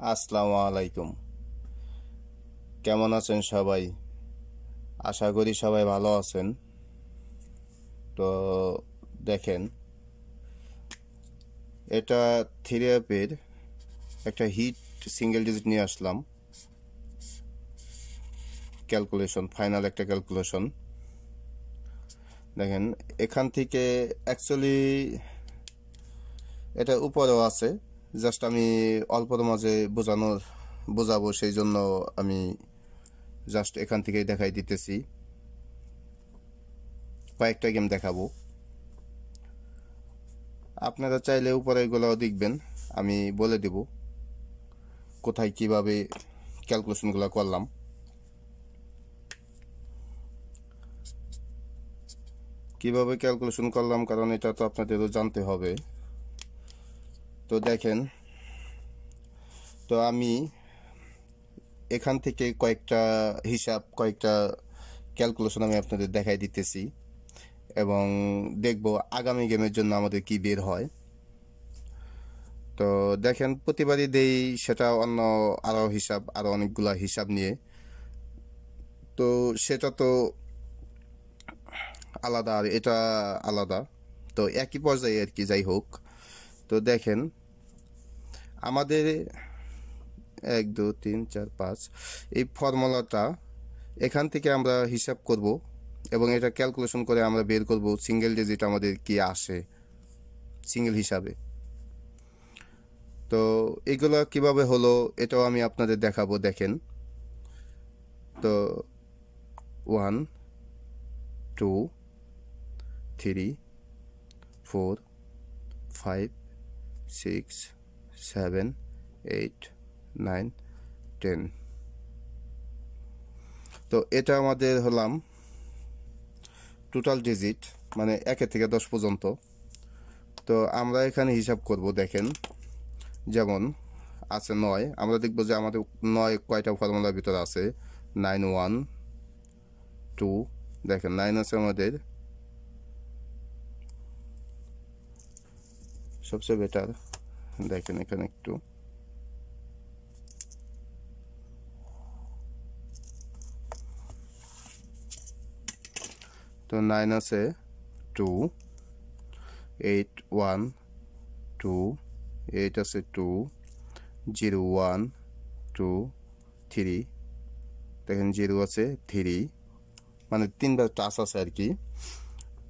আসসালামু আলাইকুম। কেমন আছেন সবাই? আশা করি সবাই ভালো আছেন। তো দেখেন, এটা থ্রি অ্যাপের একটা হিট সিঙ্গেল ডিজিট নিয়ে আসলাম। ক্যালকুলেশন, ফাইনাল একটা ক্যালকুলেশন। দেখেন, এখান থেকে অ্যাকচুয়ালি এটা উপরেও আছে, জাস্ট আমি অল্পর মাঝে বোঝাবো, সেই জন্য আমি জাস্ট এখান থেকেই দেখাই দিতেছি। কয়েকটা গেম দেখাবো, আপনারা চাইলে উপরে এগুলোও দেখবেন, আমি বলে দেব কোথায় কিভাবে ক্যালকুলেশনগুলো করলাম। কিভাবে ক্যালকুলেশন করলাম, কারণ এটা তো আপনাদেরও জানতে হবে। তো দেখেন, তো আমি এখান থেকে কয়েকটা ক্যালকুলেশন আমি আপনাদের দেখাই দিতেছি এবং দেখব আগামী গেমের জন্য আমাদের কি বের হয়। তো দেখেন, প্রতিবারই দেই সেটা অন্য আরও অনেকগুলা হিসাব নিয়ে, তো সেটা তো আলাদা আর এটা আলাদা, তো একই পর্যায়ে আর কি। যাই হোক, তো দেখেন আমাদের 1 2 3 4 5 এই ফর্মুলাটা এখান থেকে আমরা হিসাব করব এবং এটা ক্যালকুলেশন করে আমরা বের করব সিঙ্গেল ডিজিট আমাদের কি আসে সিঙ্গেল হিসাবে। তো এগুলো কিভাবে হলো এটাও আমি আপনাদের দেখাবো। দেখেন, তো 1 2 3 4 5 6 7 8 9 10। তো এটা আমাদের হলাম টোটাল ডিজিট, মানে 1 থেকে 10 পর্যন্ত। তো আমরা এখানে হিসাব করব। দেখেন, যেমন আছে 9, আমরা দেখব যে আমাদের 9 কয়টা ফর্মুলার ভিতরে আছে। 9 1 2, দেখেন 9 আছে আমাদের সবচেয়ে বেটার। দেখেন এখানে একটু, তো 9 আছে 2 8 1 2, 8 আছে 2 0 1 2 3, দেখেন 0 আছে 3, মানে 3বার টাচ আছে আর কি।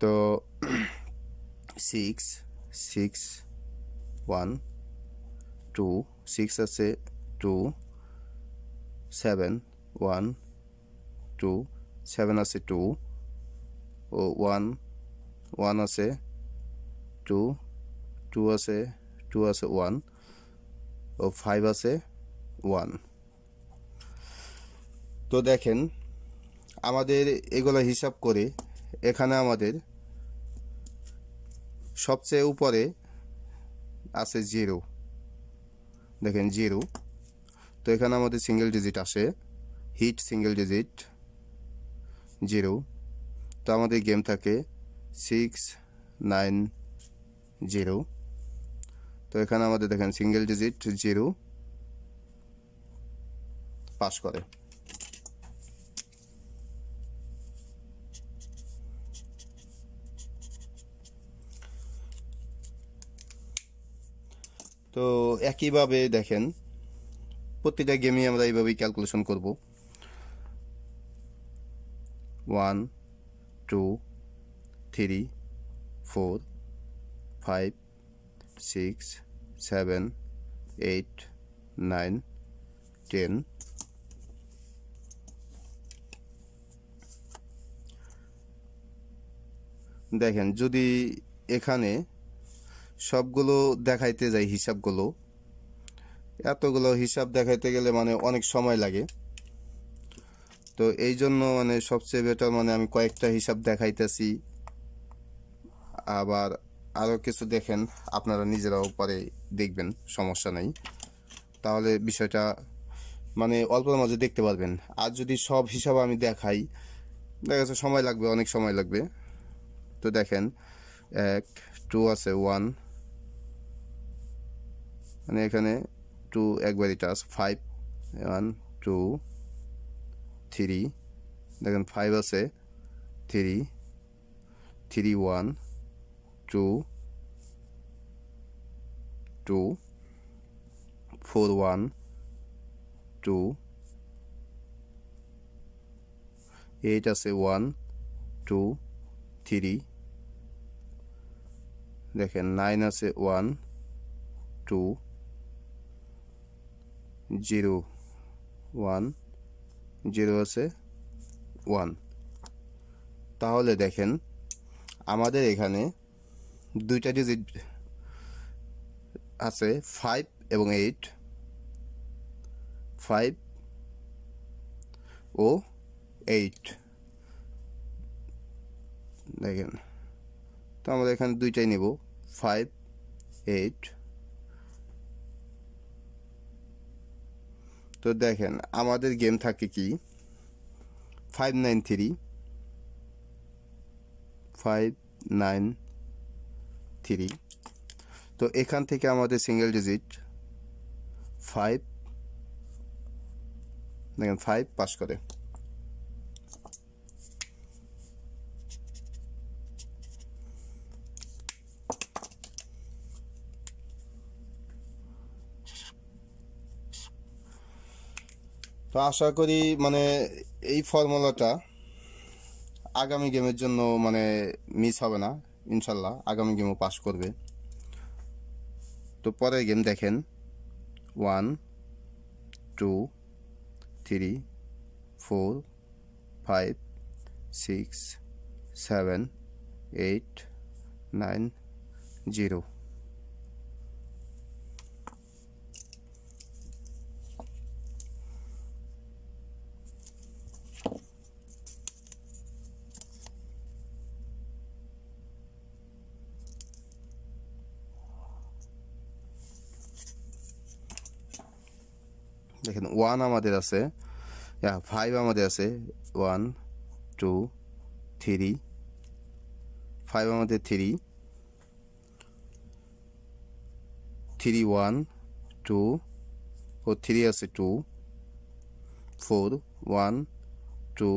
তো 6 6 1 2, 6 আছে 2 7 1 2, 7 আছে 2 ও 1 1 আছে 2 2 আছে 2 আছে 1 ও 5 আছে 1। তো দেখেন, আমাদের এগুলো হিসাব করে এখানে আমাদের সবচেয়ে উপরে আছে 0। দেখেন 0, তো এখানে আমাদের সিঙ্গেল ডিজিট আসে, হিট সিঙ্গেল ডিজিট 0। তো আমাদের গেম থাকে 6 9 0। তো এখানে আমাদের দেখেন সিঙ্গেল ডিজিট 0 পাস করে। তো একইভাবে দেখেন প্রতিটা গেমে আমরা এইভাবেই ক্যালকুলেশন করব। 1 2 3 4 5 6 7 8 9 10। দেখেন, যদি এখানে সবগুলো দেখাইতে যাই হিসাবগুলো, এতগুলো হিসাব দেখাইতে গেলে মানে অনেক সময় লাগে। তো এই জন্য মানে সবচেয়ে বেটার, মানে আমি কয়েকটা হিসাব দেখাইতেছি, আবার আরও কিছু দেখেন আপনারা নিজেরাও পরে দেখবেন, সমস্যা নেই। তাহলে বিষয়টা মানে অল্পের মাঝে দেখতে পারবেন। আর যদি সব হিসাব আমি দেখাই, দেখা যাচ্ছে সময় লাগবে, অনেক সময় লাগবে। তো দেখেন 1 2 আছে 1, মানে এখানে টু একবারই টাচ, 5 1 2 3 দেখেন 5 আছে 3 3 1 2 2 4 1 2 8 আছে 1 2 3 দেখেন 9 আছে 1 2 0 1 0 আছে 1। তাহলে দেখেন আমাদের এখানে দুইটা ডিজিট আছে 5 এবং 8, 5 ও 8 দেখেন। তো আমরা এখানে দুইটাই নেব 5 8। তো দেখেন আমাদের গেম থাকে কি 5 9 3 5 9 3। তো এখান থেকে আমাদের সিঙ্গেল ডিজিট 5 দেখেন 5 পাস করে। তো আশা করি মানে এই ফর্মুলাটা আগামী গেমের জন্য মানে মিস হবে না, ইনশাল্লাহ আগামী গেমও পাস করবে। তো পরের গেম দেখেন 1 2 3 4 5 6 7 8 9 0। দেখেন 1 আমাদের আছে, 5 আমাদের আছে 1 2 3 5 আমাদের 3 3 1 2 ও 3 আছে 2 4 1 2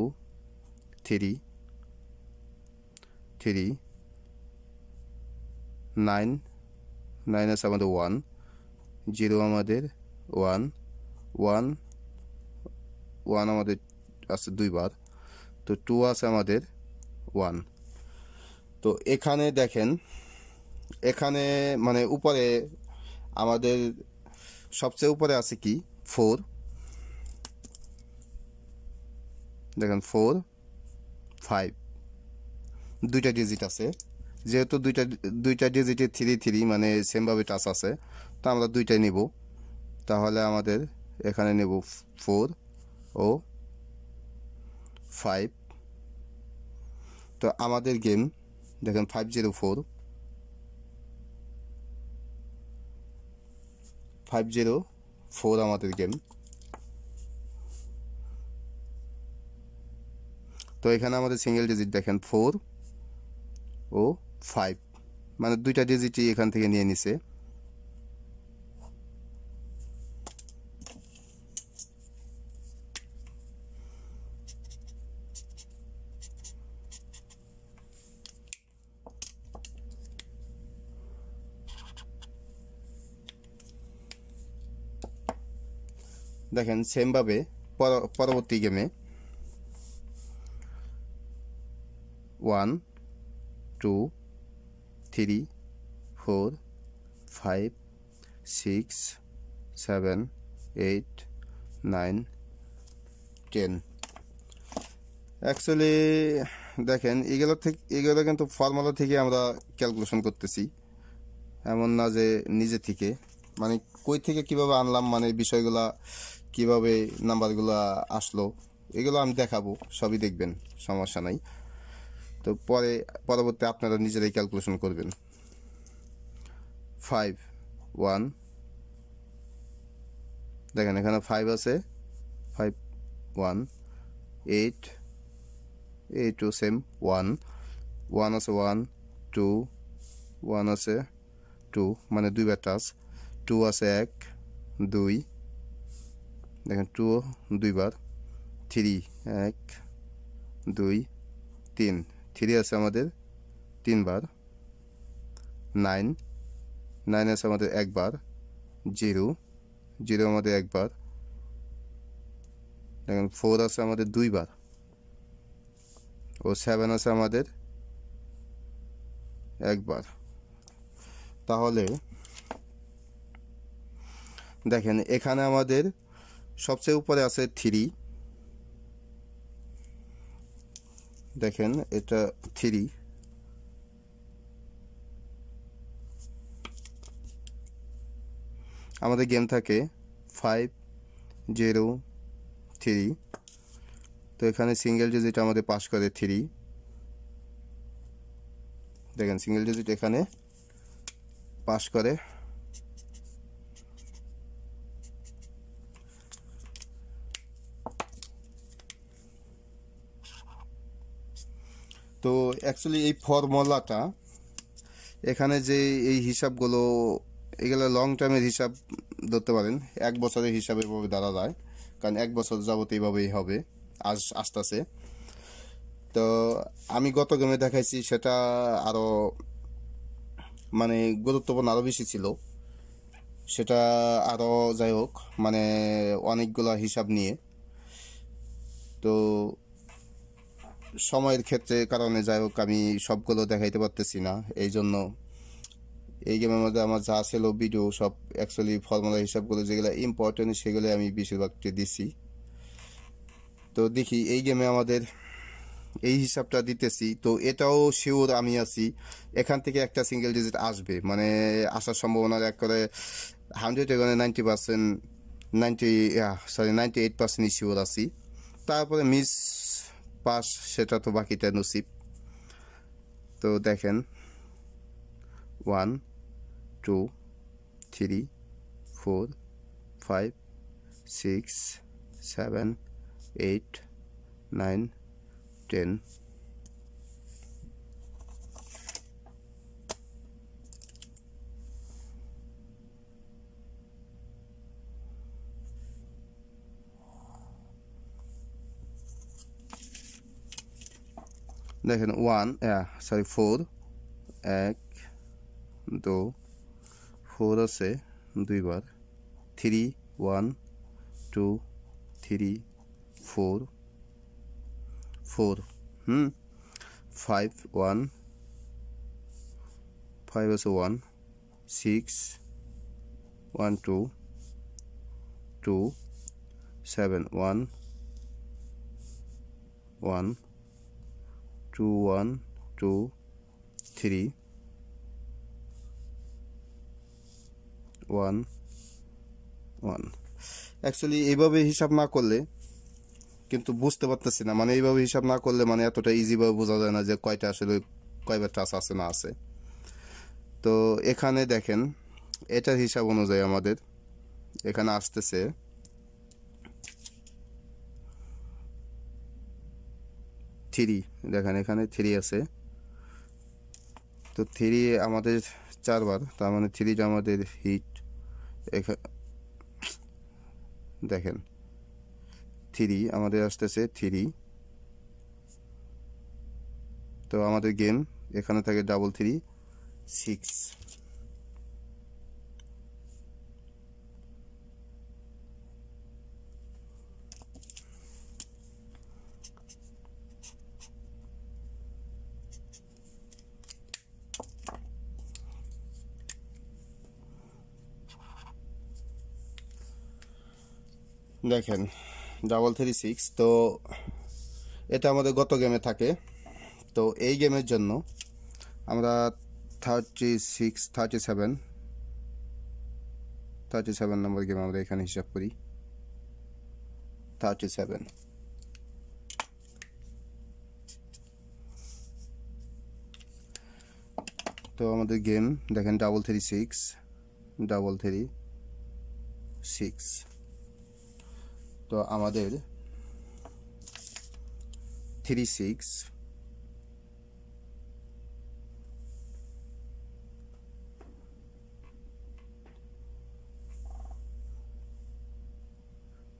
3 3 9 9 আছে আমাদের 1 0 আমাদের 1 1 1 আমাদের আছে দুইবার, তো 2 আছে আমাদের 1। তো এখানে দেখেন এখানে মানে উপরে আমাদের সবচেয়ে উপরে আছে কি 4 দেখেন 4 5 দুইটা ডিজিট আছে, যেহেতু দুইটা ডিজিটে 3 3 মানে সেমভাবে টাচ আছে, তো আমরা দুইটাই নিব। তাহলে আমাদের এখানে নেব 4 ও 5। তো আমাদের গেম দেখেন 504 504 আমাদের গেম। তো এখানে আমাদের সিঙ্গেল ডিজিট দেখেন 4 ও 5 মানে দুইটা ডিজিটই এখান থেকে নিয়ে নিছে। দেখেন সেমভাবে পরবর্তী গেমে 1 2 3 4 5 6 7 8 9 10। অ্যাকচুয়ালি দেখেন এগুলো কিন্তু ফর্মুলা থেকে আমরা ক্যালকুলেশন করতেছি, এমন না যে নিজে থেকে মানে কই থেকে কিভাবে আনলাম, মানে বিষয়গুলা কিভাবে নাম্বারগুলো আসলো এগুলো আমি দেখাবো, সবই দেখবেন, সমস্যা নাই। তো পরবর্তী আপনারা নিজেরাই ক্যালকুলেশন করবেন। 5 1 দেখেন এখানে 5 আছে 5 1 8 8 সেম 1 1 আছে 1 2 1 আছে 2 মানে দুইবার টাচ, 2 আছে 1 2 দেখেন 2 দুইবার 3 1 2 3 3 আছে আমাদের তিনবার 9 9 আছে আমাদের একবার 0 0 আমাদের একবার দেখেন 4 আছে আমাদের দুইবার ও 7 আছে আমাদের একবার তাহলে দেখেন এখানে আমাদের সবচেয়ে উপরে আছে 3 দেখেন এটা 3 আমাদের গেম থাকে 5 0 3 তো এখানে সিঙ্গেল ডিজিট আমাদের পাস করে 3 দেখেন সিঙ্গেল ডিজিট এখানে পাস করে তো অ্যাকচুয়ালি এই ফর্মুলাটা এখানে যে এই হিসাবগুলো এগুলো লং টার্মের হিসাব ধরতে পারেন 1 বছরের হিসাবে এভাবে দাঁড়া যায় কারণ 1 বছর যাবত এইভাবেই হবে আসতেছে তো আমি গত গেমে দেখাইছি সেটা আরও মানে গুরুত্বপূর্ণ আরও বেশি ছিল সেটা আরও যাই হোক মানে অনেকগুলো হিসাব নিয়ে তো সময়ের ক্ষেত্রে কারণে যাই হোক আমি সবগুলো দেখাইতে পারতেছি না এই জন্য এই গেমের মধ্যে আমার যা ছিল ভিডিও সব অ্যাকচুয়ালি ফর্মুলা হিসাবগুলো যেগুলো ইম্পর্টেন্ট সেগুলো আমি বেশিরভাগটি দিছি তো দেখি এই গেমে আমাদের এই হিসাবটা দিতেছি তো এটাও শিওর আমি আছি এখান থেকে একটা সিঙ্গেল ডিজিট আসবে মানে আসার সম্ভাবনা এক করে 100 এখানে 90% 98% শিওর আছি তারপরে মিস পাস সেটা তো বাকিটা নসিব তো দেখেন 1 2 3 4 5 6 7 8 9 10 দেখেন 4 1 2 4 আছে দুইবার 3 1 2 3 4 4 5 1 5 আছে 1 6 1 2 2 7 1 1 2 1 2 3 1 1 অ্যাকচুয়ালি এইভাবে হিসাব না করলে কিন্তু বুঝতে পারতেছি না মানে এইভাবে হিসাব না করলে মানে এতটা ইজিভাবে বোঝা যায় না যে কয়টা আসলে কয়বার টাচ আছে না আছে তো এখানে দেখেন এটার হিসাব অনুযায়ী আমাদের এখানে আসতেছে 3 দেখেন এখানে 3 আছে তো 3 আমাদের 4 বার তার মানে 3টা আমাদের হিট দেখেন 3 আমাদের আসতেছে 3 তো আমাদের গেম এখানে থাকে 3 6 দেখেন 3 6 তো এটা আমাদের গত গেমে থাকে তো এই গেমের জন্য আমরা 36 37 নম্বর গেম আমরা এখানে হিসাব করি 37 তো আমাদের গেম দেখেন 3 6 তো আমাদের 3 6 3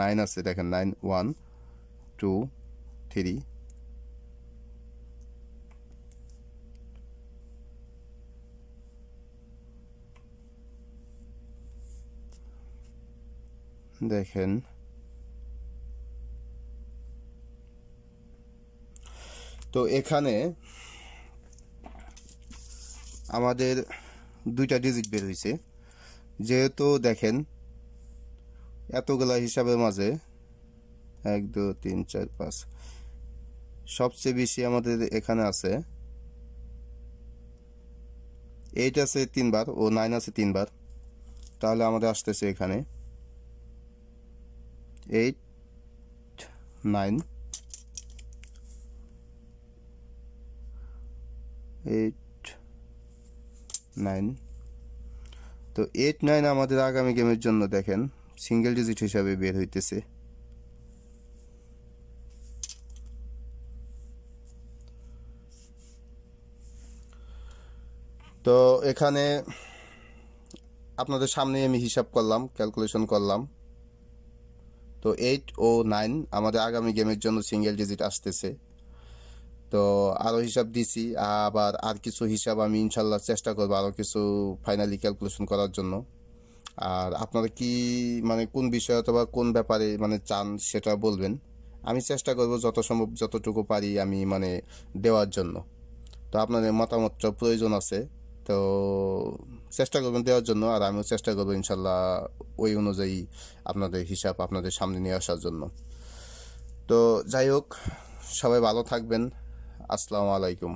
9 আছে, দেখেন 9 1 2 3 দেখেন তো এখানে আমাদের দুইটা ডিজিট বের হয়েছে। যেহেতু দেখেন এতগুলা হিসাবের মাঝে 1 2 3 4 5 সবচেয়ে বেশি আমাদের এখানে আছে 8 আছে 3 বার ও 9 আছে 3 বার, তাহলে আমাদের আসতেছে এখানে 8 9 8 9। তো 8 9 আমাদের আগামী গেমের জন্য দেখেন সিঙ্গেল ডিজিট হিসাবে বের হইতেছে। তো এখানে আপনাদের সামনে আমি হিসাব করলাম, ক্যালকুলেশন করলাম। তো 8 ও 9 আমাদের আগামী গেমের জন্য সিঙ্গেল ডিজিট আসতেছে। তো আরও হিসাব দিছি, আবার আর কিছু হিসাব আমি ইনশাল্লাহ চেষ্টা করবো আরও কিছু ফাইনালি ক্যালকুলেশন করার জন্য। আর আপনারা কি মানে কোন বিষয় অথবা কোন ব্যাপারে মানে চান সেটা বলবেন, আমি চেষ্টা করব যত সম্ভব যতটুকু পারি আমি মানে দেওয়ার জন্য। তো আপনাদের মতামতটা প্রয়োজন আছে, তো চেষ্টা করবেন দেওয়ার জন্য, আর আমিও চেষ্টা করবো ইনশাল্লাহ ওই অনুযায়ী আপনাদের হিসাব আপনাদের সামনে নিয়ে আসার জন্য। তো যাই হোক, সবাই ভালো থাকবেন। আসসালামু আলাইকুম।